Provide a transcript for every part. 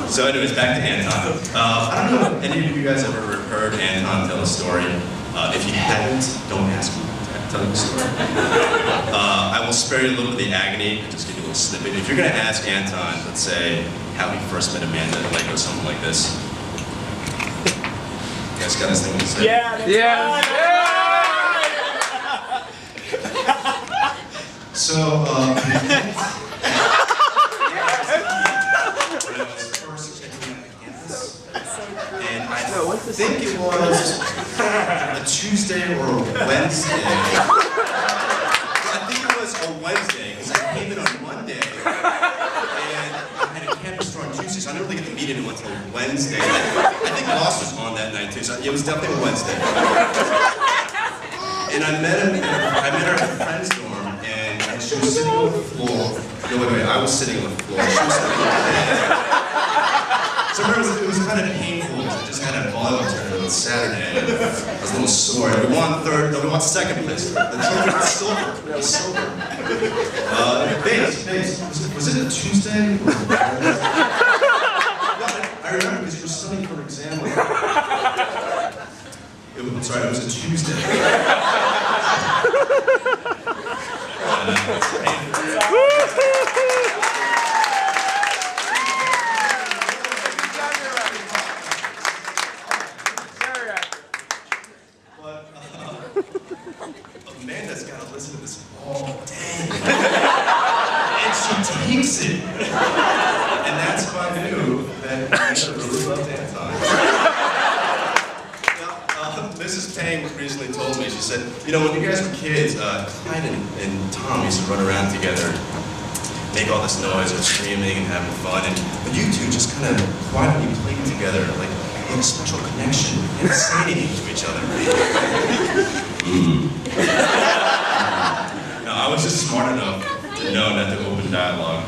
So anyways, back to Anton. I don't know if any of you guys ever heard Anton tell a story. If you haven't, don't ask me to tell you the story. I will spare you a little bit of the agony and just give you a little snippet. If you're going to ask Anton, let's say, how he first met Amanda, it might go something like this. You guys got his thing to say? Yeah! So, when I was first checking out the campus, and I think it was a Tuesday or a Wednesday. I think it was a Wednesday, because I came in on Monday, and I had a campus tour on Tuesday, so I didn't really get to meet anyone until Wednesday. I think Lost was on that night too, so it was definitely a Wednesday. And I met her at a friend's dorm, and she was sitting on the floor. No, wait, I was sitting on the floor. She was sitting on the bed. So I remember it was kind of painful because I just had a volleyball tournament on Saturday. I was a little sore. We won second place. The trophy was silver. It was silver. Base. Was it a Tuesday? I remember because you were studying for an exam. I'm sorry, it was a Tuesday. Amanda's got to listen to this all day. And she takes it. And that's how I knew that Amanda really loved Anton. Mrs. Payne recently told me, she said, you know, when you guys were kids, Clyde and Tom used to run around together, make all this noise and screaming and having fun, but you two just kind of quietly played together, like in a special connection, and say anything to each other. No, I was just smart enough to know not to open dialogue.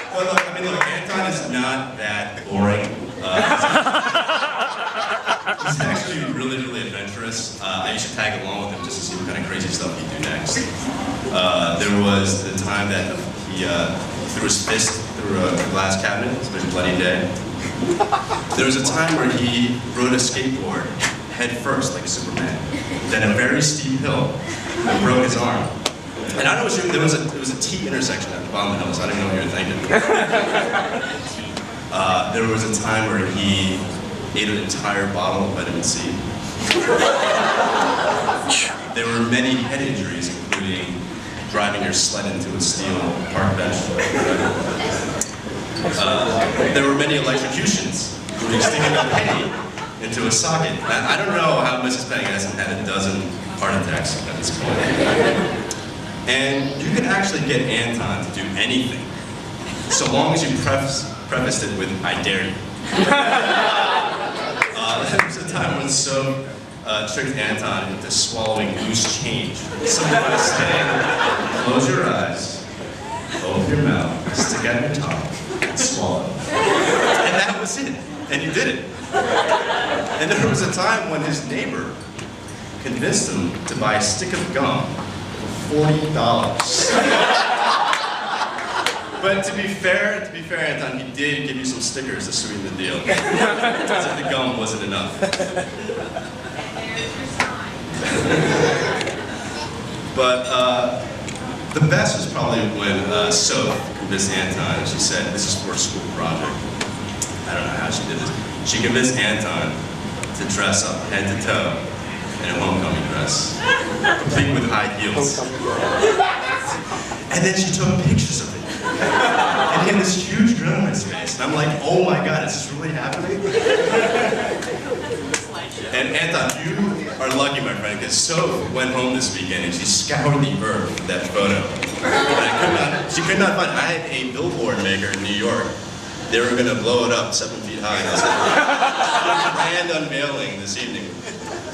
But look, I mean, look, Anton is not that boring. He's actually really, really adventurous. I used to tag along with him just to see what kind of crazy stuff he'd do next. There was the time that he threw his fist through a glass cabinet. It was a bloody day. There was a time where he rode a skateboard head first, like Superman. Then a very steep hill and broke his arm. And I don't know, there was a T intersection at the bottom of the hill, so I don't even know what you were thinking. There was a time where he ate an entire bottle of vitamin C. There were many head injuries, including driving your sled into a steel park bench. There were many electrocutions, including sticking a penny into a socket. I don't know how Mrs. Peng hasn't had a dozen heart attacks at this point. And you can actually get Anton to do anything, so long as you prefaced it with, I dare you. There was a time when Soap tricked Anton into swallowing loose change. Someone was saying, close your eyes, open your mouth, stick out your tongue, and swallow. And that was it. And you did it. And there was a time when his neighbor convinced him to buy a stick of gum for $40. But to be fair, Anton, he did give you some stickers to sweeten the deal. Because the gum wasn't enough. But the best was probably when Soph convinced Anton. She said, this is for a school project. I don't know how she did this. She convinced Anton to dress up head to toe in a homecoming dress, complete with high heels. And then she took pictures of it. And he had this huge grin on his face. And I'm like, oh my God, is this really happening? And Anton, you are lucky, my friend, because Soph went home this weekend and she scoured the earth for that photo. And she could not find it. I had a billboard maker in New York. They were going to blow it up 7 feet high. Grand unveiling this evening.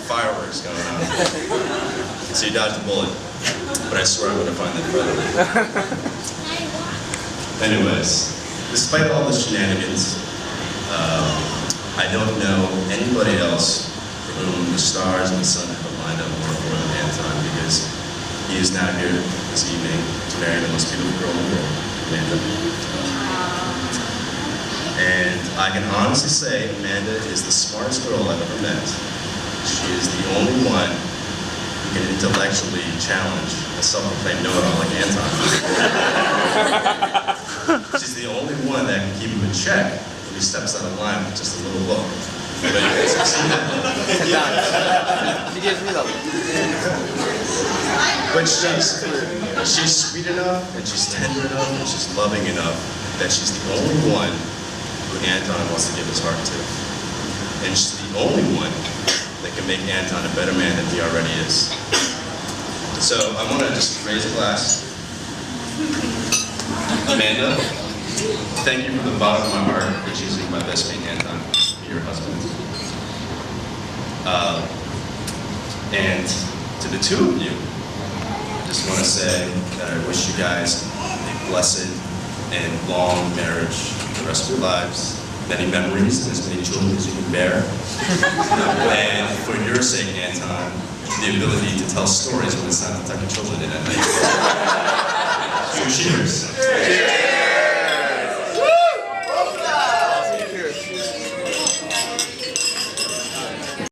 Fireworks going on. So you dodged a bullet. But I swear I'm going to find that photo. Anyways, despite all the shenanigans, I don't know anybody else for whom the stars and the sun have lined up more for than Anton, because he is now here this evening to marry the most beautiful girl in the world. I can honestly say Amanda is the smartest girl I've ever met. She is the only one who can intellectually challenge a self-proclaimed know-it-all like Anton. She's the only one that can keep him in check when he steps out of line with just a little look. But you can succeed at that. She gives me the look. But she's sweet enough, and she's tender enough, and she's loving enough that she's the only one who Anton wants to give his heart to. And she's the only one that can make Anton a better man than he already is. So I want to just raise a glass. Amanda, thank you from the bottom of my heart for choosing my best mate Anton to be your husband. And to the two of you, I just want to say that I wish you guys a blessed and long marriage for the rest of your lives. Many memories and as many children as you can bear. And for your sake, Anton, the ability to tell stories when it's time to tuck your children in at night. So cheers.